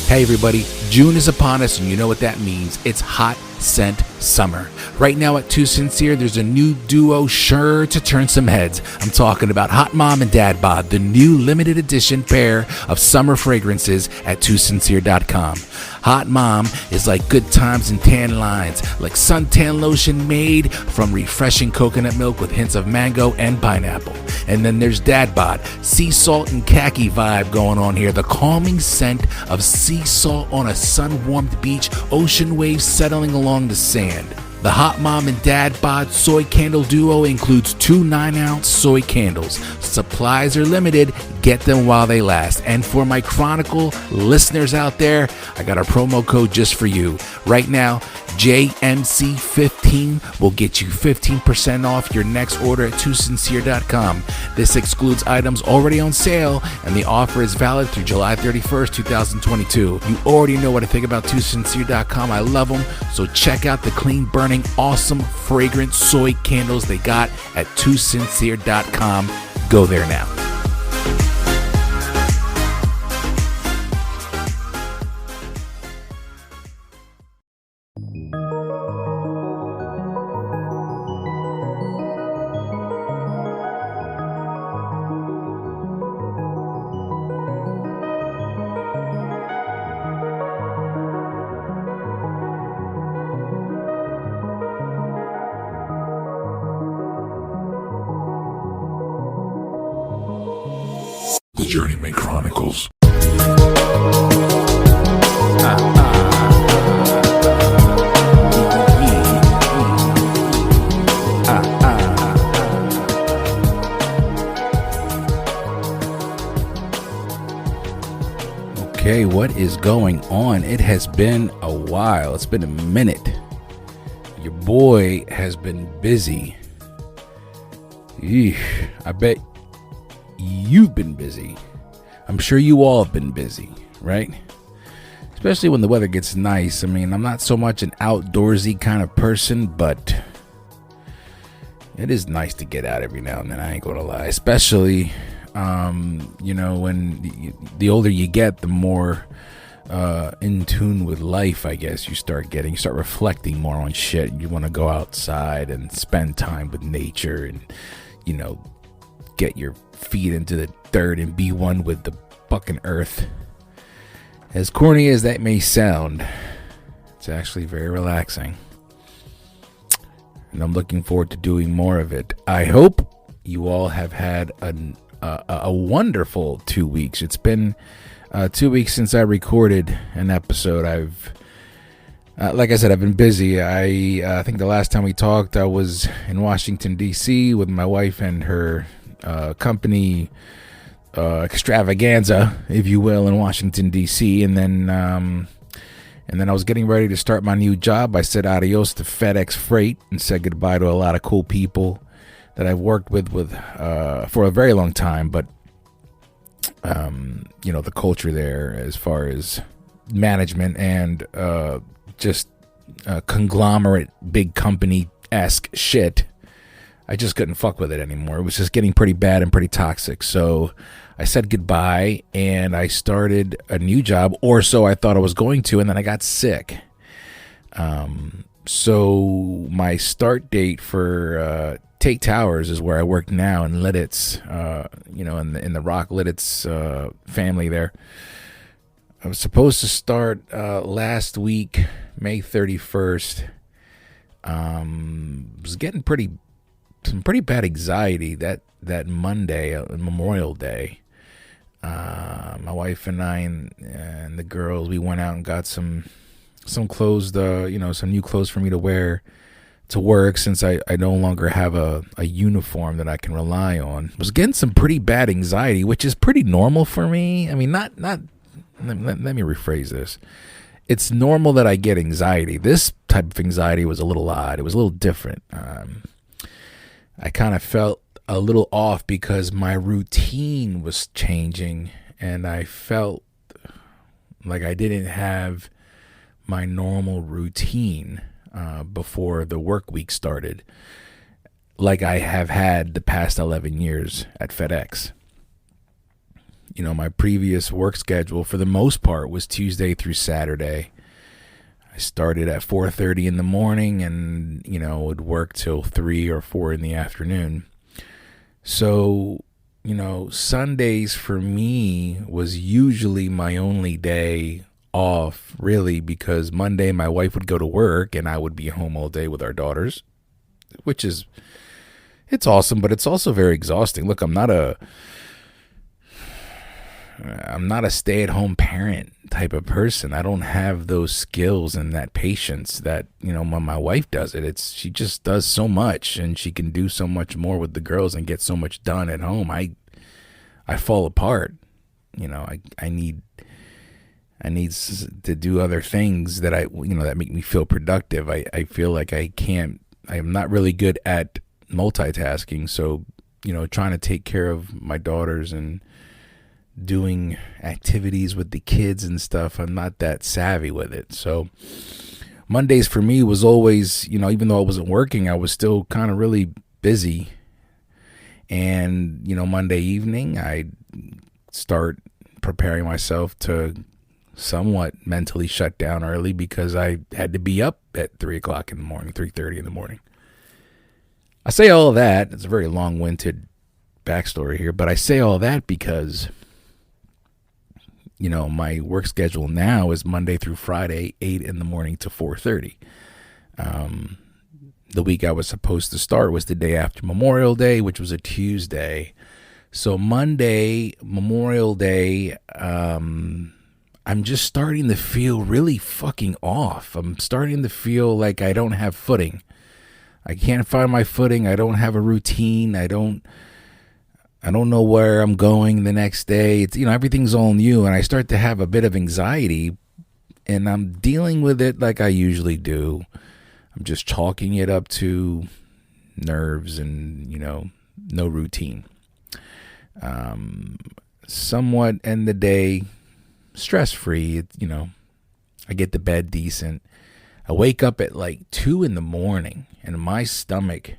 Hey everybody, June is upon us and you know what that means. It's hot scent summer. Right now at Too Sincere, there's a new duo sure to turn some heads. I'm talking about Hot Mom and Dad Bod, the new limited edition pair of summer fragrances at TooSincere.com. Hot Mom is like good times and tan lines, like suntan lotion made from refreshing coconut milk with hints of mango and pineapple. And then there's Dad Bod, sea salt and khaki vibe going on here, the calming scent of sea salt on a sun-warmed beach, ocean waves settling along the sand. The Hot Mom and Dad Bod soy candle duo includes 2 9-ounce soy candles. Supplies are limited. Get them while they last. And for my Chronicle listeners out there, I got a promo code just for you. Right now, JMC15 will get you 15% off your next order at TooSincere.com. This excludes items already on sale, and the offer is valid through July 31st, 2022. You already know what I think about TooSincere.com. I love them, so check out the clean burning, awesome, fragrant soy candles they got at TooSincere.com. Go there now. The Journeyman Chronicles. Okay, what is going on? It has been a while. It's been a minute. Your boy has been busy. Eesh, I bet you've been busy. I'm sure you all have been busy, right? Especially when the weather gets nice. I mean, I'm not so much an outdoorsy kind of person, but it is nice to get out every now and then. I ain't gonna lie. Especially, when the older you get, the more in tune with life, I guess, you start getting. You start reflecting more on shit. You want to go outside and spend time with nature and, get your feet into the dirt and be one with the fucking earth. As corny as that may sound, it's actually very relaxing. And I'm looking forward to doing more of it. I hope you all have had a wonderful 2 weeks. It's been 2 weeks since I recorded an episode. Like I said, I've been busy. I think the last time we talked, I was in Washington, D.C. with my wife and her company extravaganza, if you will, in Washington, D.C. And then I was getting ready to start my new job. I said adios to FedEx Freight and said goodbye to a lot of cool people that I've worked with for a very long time. But, the culture there as far as management and just conglomerate, big company-esque shit, I just couldn't fuck with it anymore. It was just getting pretty bad and pretty toxic. So I said goodbye and I started a new job, or so I thought I was going to, and then I got sick. So my start date for Take Towers is where I work now in Lidditz, in the Rock Lidditz family there. I was supposed to start last week, May 31st. Was getting some pretty bad anxiety that Monday, Memorial Day. My wife and I and the girls, we went out and got some clothes, some new clothes for me to wear to work, since I no longer have a uniform that I can rely on. I was getting some pretty bad anxiety, which is pretty normal for me. I mean, let me rephrase this. It's normal that I get anxiety. This type of anxiety was a little odd. It was a little different. I kind of felt a little off because my routine was changing, and I felt like I didn't have my normal routine before the work week started, like I have had the past 11 years at FedEx. my previous work schedule for the most part was Tuesday through Saturday. I started at 4:30 in the morning and, would work till 3 or 4 in the afternoon. So, Sundays for me was usually my only day off, really, because Monday my wife would go to work and I would be home all day with our daughters, which is, it's awesome, but it's also very exhausting. Look, I'm not a stay-at-home parent type of person. I don't have those skills and that patience that, my wife does it. She just does so much, and she can do so much more with the girls and get so much done at home. I fall apart. I need to do other things that that make me feel productive. I feel like I'm not really good at multitasking. So, trying to take care of my daughters and doing activities with the kids and stuff, I'm not that savvy with it. So Mondays for me was always, even though I wasn't working, I was still kind of really busy. And, Monday evening, I start preparing myself to somewhat mentally shut down early because I had to be up at 3 o'clock in the morning, 3:30 in the morning. I say all that, it's a very long-winded backstory here, but I say all that because my work schedule now is Monday through Friday, 8 in the morning to 4:30. The week I was supposed to start was the day after Memorial Day, which was a Tuesday. So Monday, Memorial Day, I'm just starting to feel really fucking off. I'm starting to feel like I don't have footing. I can't find my footing. I don't have a routine. I don't know where I'm going the next day. It's, everything's all new, and I start to have a bit of anxiety, and I'm dealing with it like I usually do. I'm just chalking it up to nerves and, no routine. Somewhat end the day stress-free. I get to bed decent. I wake up at like 2 in the morning, and my stomach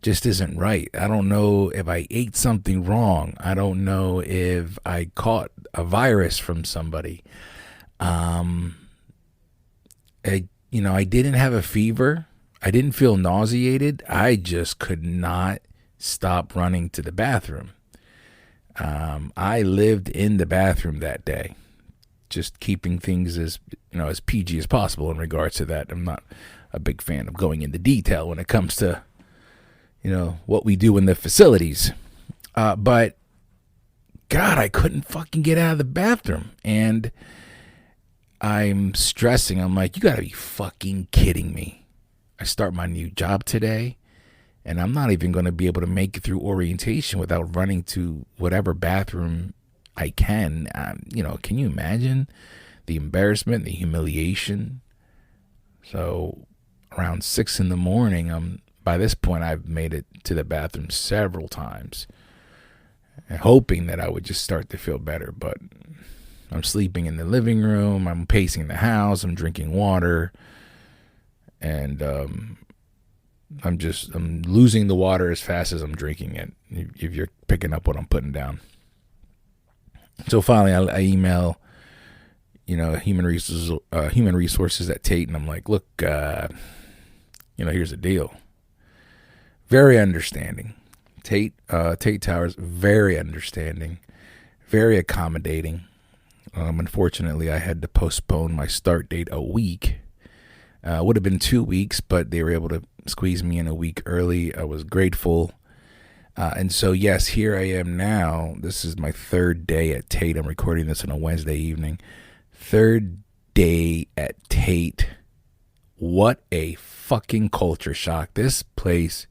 just isn't right. I don't know if I ate something wrong. I don't know if I caught a virus from somebody. I didn't have a fever. I didn't feel nauseated. I just could not stop running to the bathroom. I lived in the bathroom that day, just keeping things as PG as possible in regards to that. I'm not a big fan of going into detail when it comes to what we do in the facilities. But God, I couldn't fucking get out of the bathroom. And I'm stressing. I'm like, you gotta be fucking kidding me. I start my new job today, and I'm not even going to be able to make it through orientation without running to whatever bathroom I can. Can you imagine the embarrassment, the humiliation? So around 6 in the morning, by this point, I've made it to the bathroom several times, and hoping that I would just start to feel better. But I'm sleeping in the living room. I'm pacing the house. I'm drinking water, and I'm losing the water as fast as I'm drinking it. If you're picking up what I'm putting down. So finally, I email, human resources at Tate, and I'm like, look, here's the deal. Very understanding. Tate Towers, very understanding, very accommodating. Unfortunately, I had to postpone my start date a week. Would have been 2 weeks, but they were able to squeeze me in a week early. I was grateful. And so, yes, here I am now. This is my third day at Tate. I'm recording this on a Wednesday evening. Third day at Tate. What a fucking culture shock. This place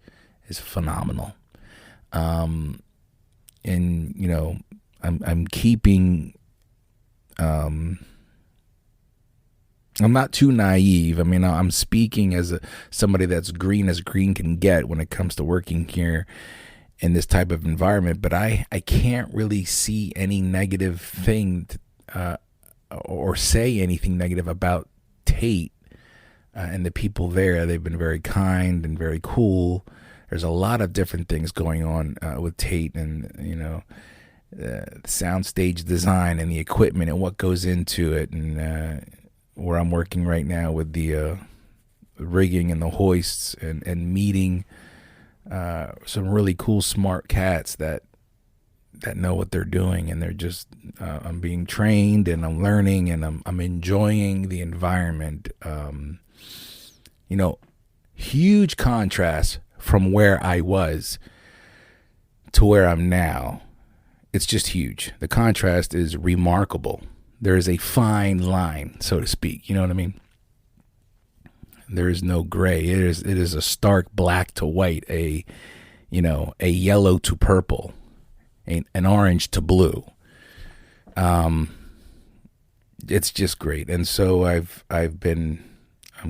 is phenomenal. And, I'm keeping... I'm not too naive. I mean, I'm speaking as somebody that's green as green can get when it comes to working here in this type of environment. But I can't really see any negative thing or say anything negative about Tate and the people there. They've been very kind and very cool. There's a lot of different things going on with Tate, and soundstage design and the equipment and what goes into it, and where I'm working right now with the rigging and the hoists, and meeting some really cool, smart cats that know what they're doing, and they're just I'm being trained, and I'm learning, and I'm enjoying the environment. Huge contrast from where I was to where I'm now. It's just huge. The contrast is remarkable. There is a fine line, so to speak. You know what I mean? There is no gray. It is a stark black to white, a yellow to purple, an orange to blue. It's just great. And so I'm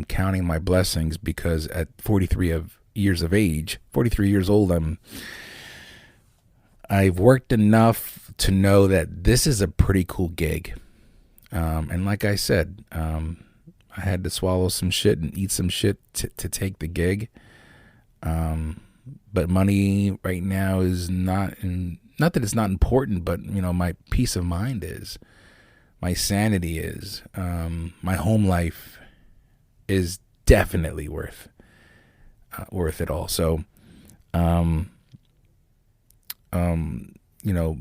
counting my blessings, because at 43 years old, I've worked enough to know that this is a pretty cool gig. And like I said, I had to swallow some shit and eat some shit to take the gig. But money right now is not that it's not important, but my peace of mind is, my sanity is, my home life is definitely worth it all. So,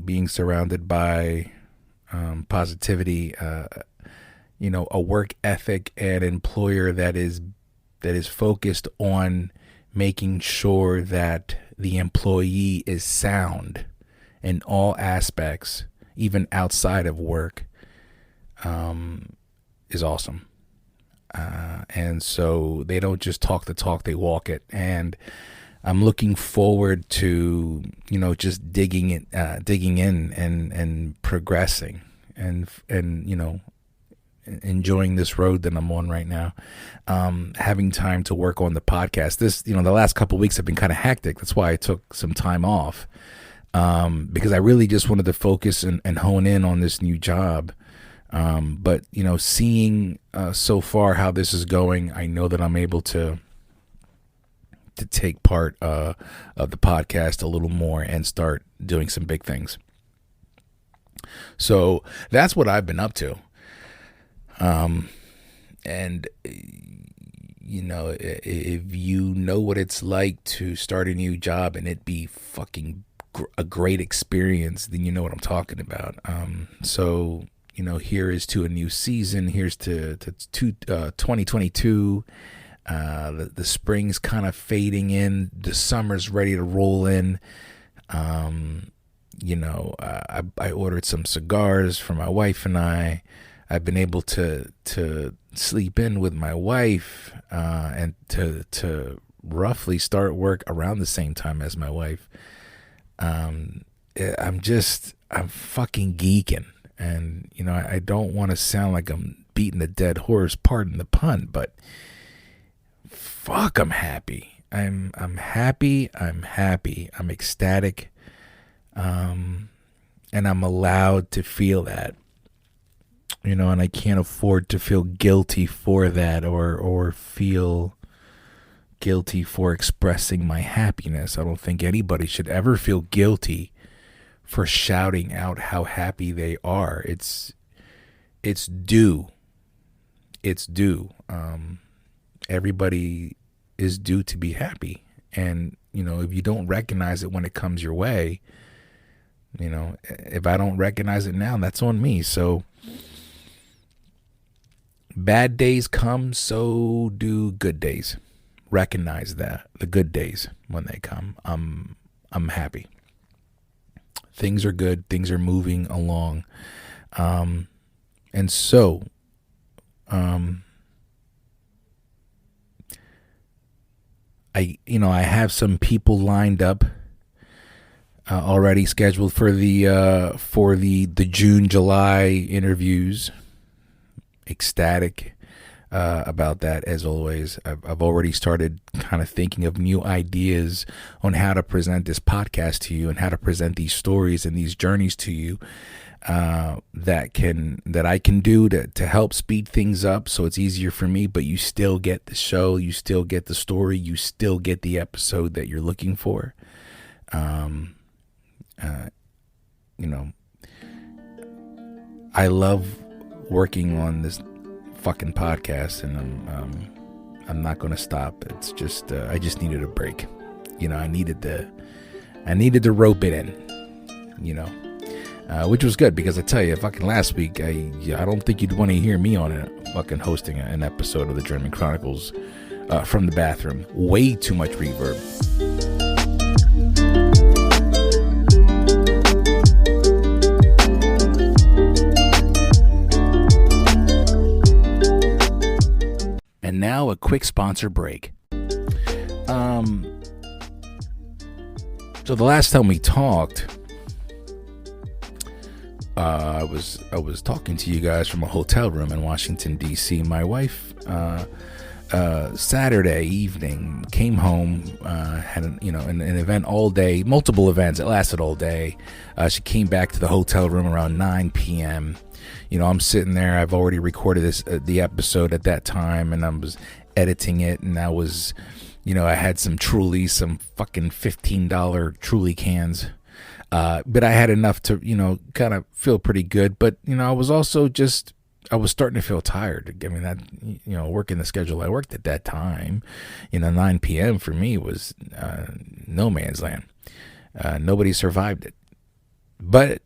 being surrounded by positivity, a work ethic, and employer that is focused on making sure that the employee is sound in all aspects, even outside of work, is awesome. And so they don't just talk the talk, they walk it. And I'm looking forward to, just digging in and progressing and enjoying this road that I'm on right now. Having time to work on the podcast. The last couple of weeks have been kind of hectic. That's why I took some time off, because I really just wanted to focus and hone in on this new job. But seeing so far how this is going, I know that I'm able to take part of the podcast a little more and start doing some big things. So that's what I've been up to. And if you know what it's like to start a new job and it be fucking a great experience, then you know what I'm talking about. So here is to a new season. Here's to 2022. The spring's kind of fading in. The summer's ready to roll in. I ordered some cigars for my wife and I. I've been able to sleep in with my wife, and to roughly start work around the same time as my wife. I'm fucking geeking. And, I don't want to sound like I'm beating a dead horse, pardon the pun, but fuck, I'm happy. I'm happy. I'm ecstatic. And I'm allowed to feel that, and I can't afford to feel guilty for that, or feel guilty for expressing my happiness. I don't think anybody should ever feel guilty for shouting out how happy they are. It's due. Everybody is due to be happy. And, if you don't recognize it when it comes your way, if I don't recognize it now, that's on me. So bad days come, so do good days. Recognize that, the good days, when they come, I'm happy. Things are good. Things are moving along. And so, I have some people lined up, already scheduled for the June, July interviews. Ecstatic about that, as always. I've already started kind of thinking of new ideas on how to present this podcast to you, and how to present these stories and these journeys to you, that I can do to help speed things up so it's easier for me, but you still get the show, you still get the story, you still get the episode that you're looking for. you know, I love working on this fucking podcast, and I'm not going to stop. It's just I just needed a break. You know, I needed to rope it in. You know, which was good, because I tell you, fucking last week, I don't think you'd want to hear me on it, fucking hosting an episode of the Journeyman Chronicles from the bathroom. Way too much reverb. And now a quick sponsor break. So the last time we talked, I was talking to you guys from a hotel room in Washington, D.C. My wife, Saturday evening, came home, had an event all day, multiple events. It lasted all day. She came back to the hotel room around 9 p.m. You know, I'm sitting there. I've already recorded the episode at that time, and I was editing it, and I was, I had some Truly, some fucking $15 Truly cans. But I had enough to, kind of feel pretty good. But, I was also I was starting to feel tired. I mean, that, working the schedule I worked at that time, 9 p.m. for me was no man's land. Nobody survived it. But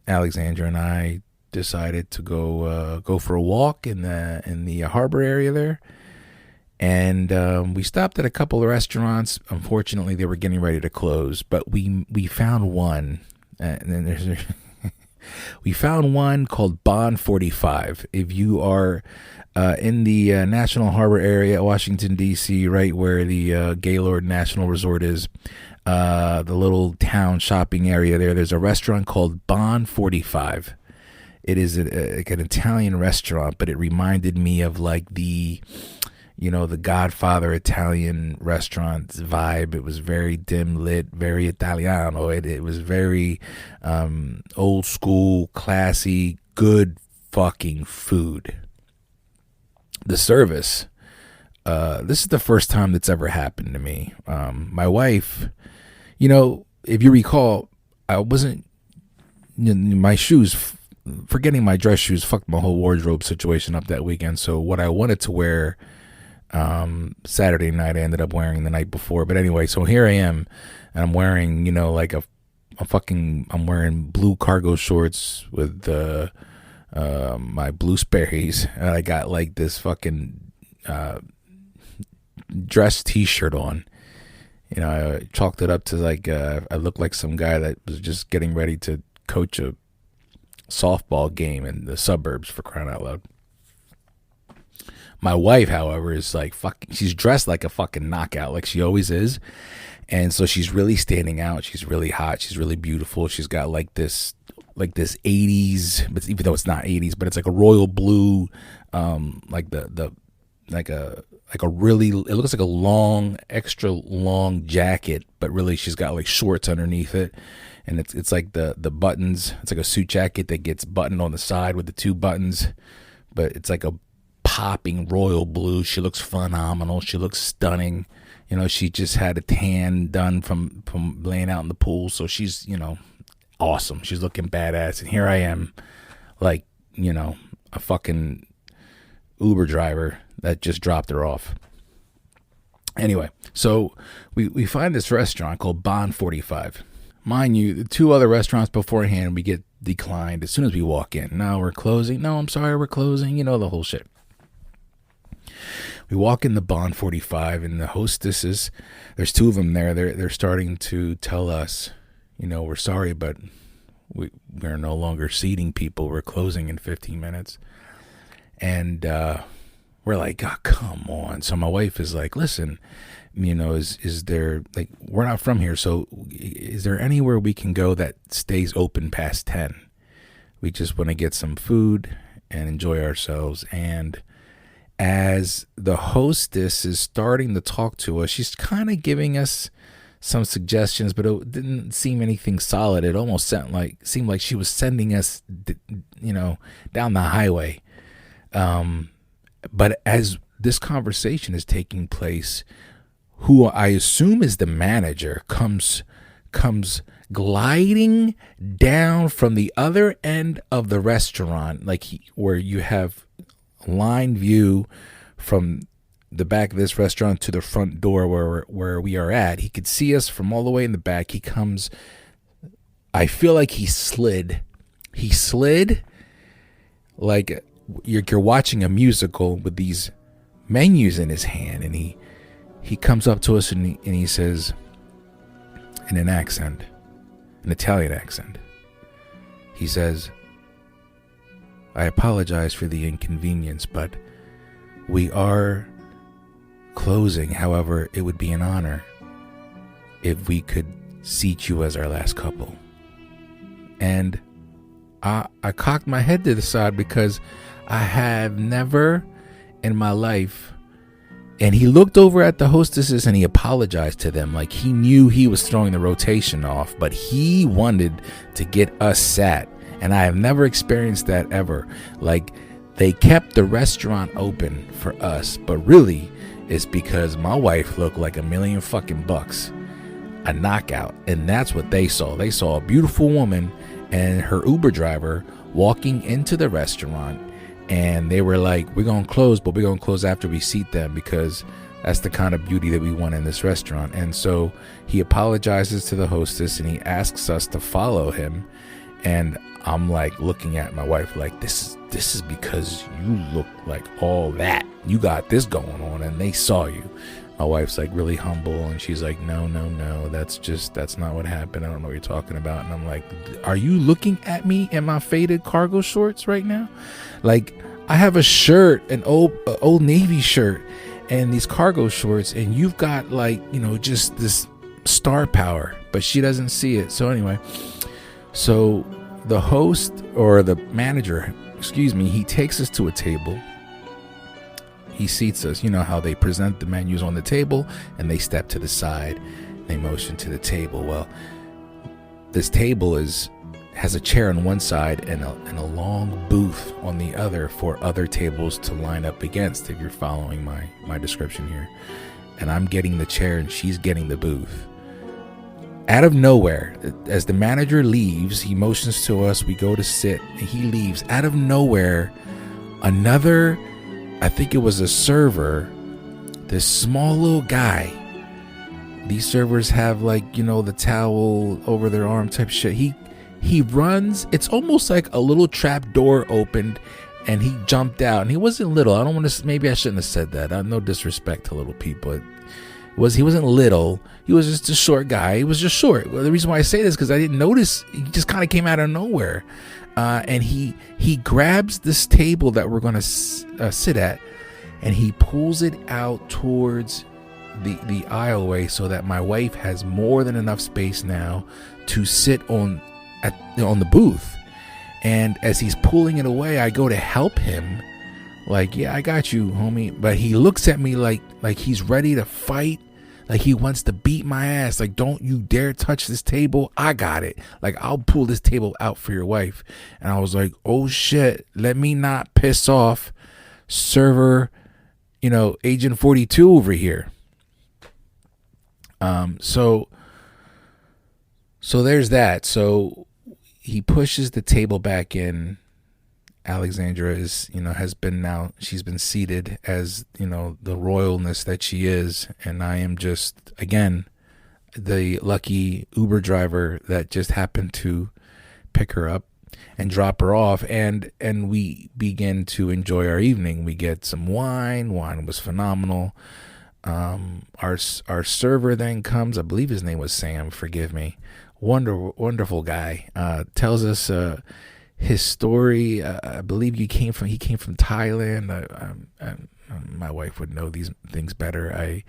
Alexandra and I decided to go for a walk in the harbor area there. And we stopped at a couple of restaurants. Unfortunately, they were getting ready to close, but we found one. And then we found one called Bond 45. If you are in the National Harbor area, Washington, D.C., right where the Gaylord National Resort is, the little town shopping area there's a restaurant called Bond 45. It is like an Italian restaurant, but it reminded me of like the Godfather Italian restaurant vibe. It was very dim lit, very Italiano. It was very old school, classy, good fucking food. The service, this is the first time that's ever happened to me. My wife, if you recall, I wasn't, my shoes, forgetting my dress shoes fucked my whole wardrobe situation up that weekend. So what I wanted to wear Saturday night, I ended up wearing the night before. But anyway, so here I am, and I'm wearing, like I'm wearing blue cargo shorts with my blue Sperry's, and I got like this fucking dress t-shirt on. I chalked it up to like I looked like some guy that was just getting ready to coach a softball game in the suburbs, for crying out loud. My wife, however, is like she's dressed like a fucking knockout, like she always is. And so she's really standing out. She's really hot. She's really beautiful. She's got like this 80s, but even though it's not 80s, but it's like a royal blue, like a really, it looks like a long, extra long jacket, but really she's got like shorts underneath it. And it's like the buttons, it's like a suit jacket that gets buttoned on the side with the two buttons, but it's like a popping royal blue. She looks phenomenal. She looks stunning. She just had a tan done from laying out in the pool. So she's, awesome. She's looking badass. And here I am, like, a fucking Uber driver that just dropped her off. Anyway, so we find this restaurant called Bond 45. Mind you, the two other restaurants beforehand, we get declined as soon as we walk in. No, we're closing. No, I'm sorry, we're closing. The whole shit. We walk in the Bond 45, and the hostesses, there's two of them there. They're starting to tell us, we're sorry, but we're no longer seating people. We're closing in 15 minutes. And we're like, oh, come on. So my wife is like, listen, is there, like, we're not from here, so is there anywhere we can go that stays open past 10? We just want to get some food and enjoy ourselves. And as the hostess is starting to talk to us, she's kind of giving us some suggestions, but it didn't seem anything solid. It almost seemed like she was sending us, down the highway. But as this conversation is taking place, who I assume is the manager comes gliding down from the other end of the restaurant, where you have line view from the back of this restaurant to the front door where we are at. He could see us from all the way in the back. He comes, I feel like he slid like you're watching a musical with these menus in his hand, and he comes up to us and he says, in an Italian accent, he says, "I apologize for the inconvenience, but we are closing. However, it would be an honor if we could seat you as our last couple." And I cocked my head to the side because I have never in my life. And he looked over at the hostesses and he apologized to them. Like he knew he was throwing the rotation off, but he wanted to get us sat. And I have never experienced that ever. Like they kept the restaurant open for us, but really it's because my wife looked like $1,000,000 a knockout. And that's what they saw. They saw a beautiful woman and her Uber driver walking into the restaurant. And they were like, we're going to close, but we're going to close after we seat them because that's the kind of beauty that we want in this restaurant. And so he apologizes to the hostess and he asks us to follow him. And I'm like looking at my wife like, this is because you look like all that. You got this going on and they saw you. My wife's like really humble and she's like, no, that's not what happened. I don't know what you're talking about. And I'm like, are you looking at me in my faded cargo shorts right now? Like I have a shirt, an old Navy shirt and these cargo shorts, and you've got like, just this star power, but she doesn't see it. So anyway, so the host or the manager, he takes us to a table. He seats us. You know how they present the menus on the table and they step to the side. They motion to the table. Well, this table has a chair on one side and a long booth on the other for other tables to line up against, if you're following my description here. And I'm getting the chair and she's getting the booth. Out of nowhere, as the manager leaves, he motions to us. We go to sit and he leaves. Out of nowhere, another, I think it was a server, this small little guy. These servers have the towel over their arm type shit. He runs. It's almost like a little trap door opened and he jumped out. And he wasn't little. Maybe I shouldn't have said that. No disrespect to little people. He wasn't little. He was just a short guy. He was just short. Well, the reason why I say this is because I didn't notice. He just kind of came out of nowhere. And he grabs this table that we're going to sit at, and he pulls it out towards the aisleway so that my wife has more than enough space now to sit on the booth. And as he's pulling it away, I go to help him. Like, yeah, I got you, homie. But he looks at me like he's ready to fight. Like he wants to beat my ass. Like, don't you dare touch this table. I got it. Like, I'll pull this table out for your wife. And I was like, oh shit, let me not piss off server, Agent 42 over here. So there's that. So he pushes the table back in. Alexandra is, she's been seated as, the royalness that she is. And I am just, again, the lucky Uber driver that just happened to pick her up and drop her off. And we begin to enjoy our evening. We get some wine. Wine was phenomenal. Our server then comes. I believe his name was Sam. Forgive me. Wonderful guy. Tells us, his story. I believe he came from Thailand. My wife would know these things better.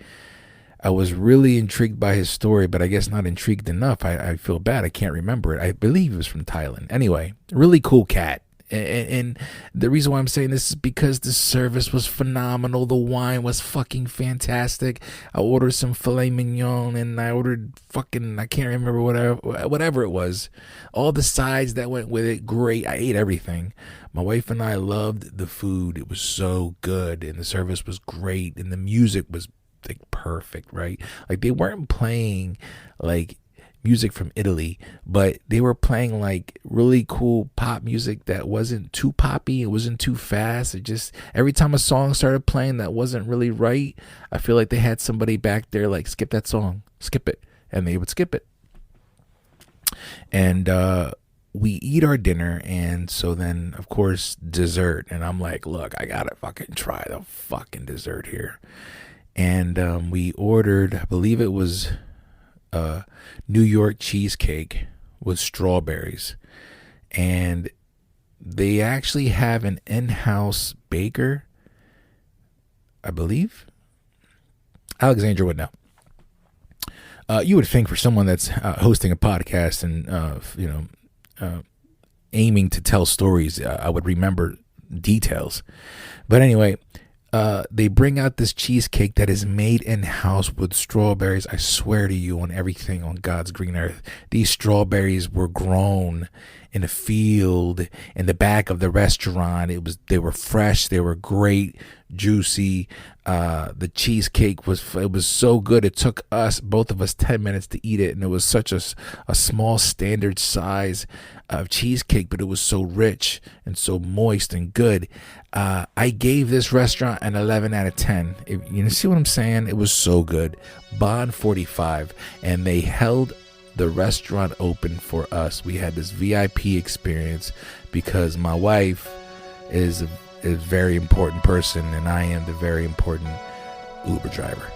I was really intrigued by his story, but I guess not intrigued enough. I feel bad. I can't remember it. I believe he was from Thailand. Anyway, really cool cat. And the reason why I'm saying this is because the service was phenomenal. The wine was fucking fantastic. I ordered some filet mignon and I ordered I can't remember whatever it was. All the sides that went with it, great. I ate everything. My wife and I loved the food. It was so good and the service was great and the music was like perfect, right? Like they weren't playing like music from Italy, but they were playing like really cool pop music that wasn't too poppy. It wasn't too fast. It just, every time a song started playing that wasn't really right, I feel like they had somebody back there like, skip that song, skip it. And they would skip it. And we eat our dinner, and so then of course dessert, and I'm like, look, I gotta fucking try the fucking dessert here. And we ordered, I believe it was New York cheesecake with strawberries, and they actually have an in-house baker, I believe. Alexandra would know. You would think for someone that's hosting a podcast and aiming to tell stories, I would remember details. But anyway, they bring out this cheesecake that is made in-house with strawberries. I swear to you, on everything on God's green earth, these strawberries were grown in a field in the back of the restaurant. They were fresh, they were great, juicy. The cheesecake was so good. It took both of us 10 minutes to eat it, and it was such a small standard size of cheesecake, but it was so rich and so moist and good. I gave this restaurant an 11 out of 10. You see what I'm saying? It was so good. Bond 45, and they held the restaurant open for us. We had this VIP experience because my wife is a very important person, and I am the very important Uber driver.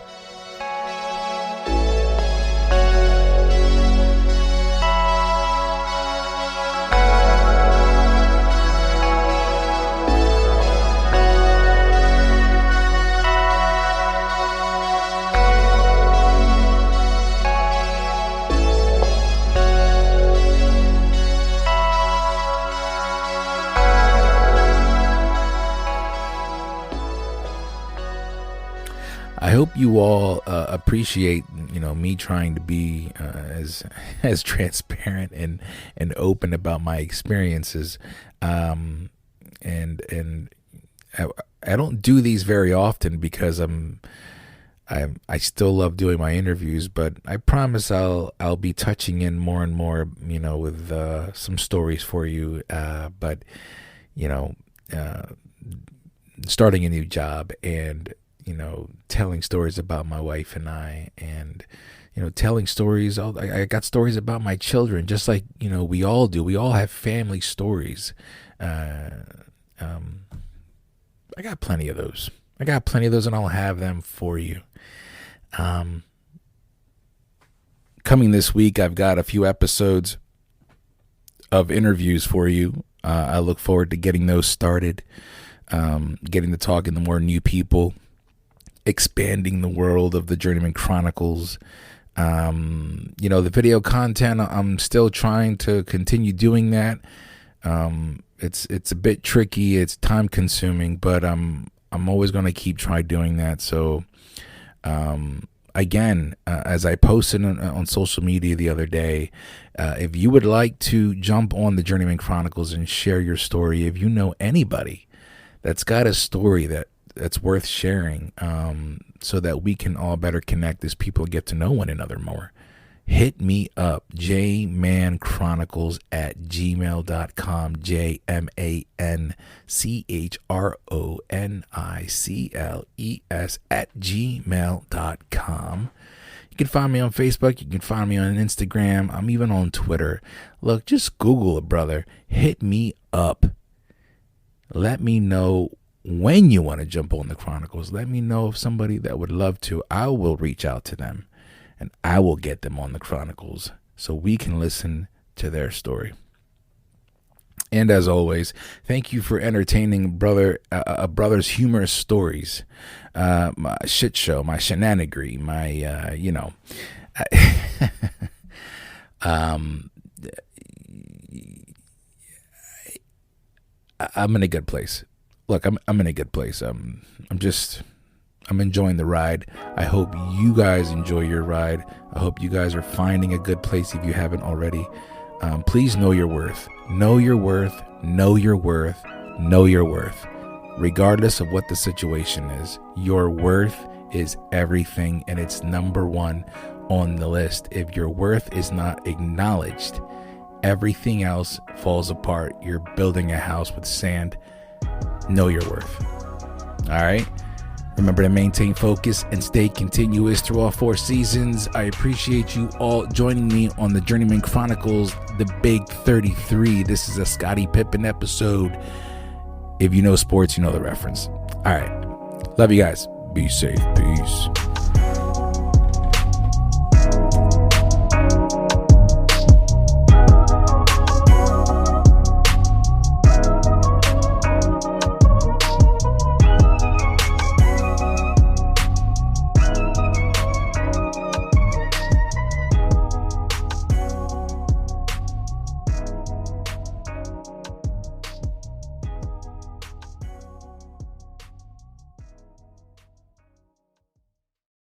I hope you all appreciate, me trying to be as transparent and open about my experiences. And I don't do these very often because I still love doing my interviews, but I promise I'll be touching in more and more, with some stories for you. But starting a new job and telling stories about my wife and I, and telling stories. I got stories about my children, just like we all do. We all have family stories. I got plenty of those. And I'll have them for you. Coming this week, I've got a few episodes of interviews for you. I look forward to getting those started, getting to talk to more new people, expanding the world of the Journeyman Chronicles. The video content, I'm still trying to continue doing that. It's a bit tricky, it's time consuming, but I'm always going to keep trying doing that. So again, as I posted on social media the other day, if you would like to jump on the Journeyman Chronicles and share your story, if you know anybody that's got a story that's worth sharing, so that we can all better connect as people get to know one another more, hit me up, jmanchronicles@gmail.com, jmanchronicles@gmail.com. You can find me on Facebook. You can find me on Instagram. I'm even on Twitter. Look, just Google it, brother. Hit me up. Let me know when you want to jump on the Chronicles. Let me know of somebody that would love to. I will reach out to them and I will get them on the Chronicles so we can listen to their story. And as always, thank you for entertaining a brother's humorous stories, my shit show, my shenanigans, my I'm in a good place. Look, I'm in a good place. I'm enjoying the ride. I hope you guys enjoy your ride. I hope you guys are finding a good place if you haven't already. Please know your worth. Know your worth. Know your worth. Know your worth. Regardless of what the situation is, your worth is everything, and it's number one on the list. If your worth is not acknowledged, everything else falls apart. You're building a house with sand. Know your worth. All right. Remember to maintain focus and stay continuous through all 4 seasons. I appreciate you all joining me on the Journeyman Chronicles, the Big 33. This is a Scottie Pippen episode. If you know sports, you know the reference. All right. Love you guys. Be safe. Peace.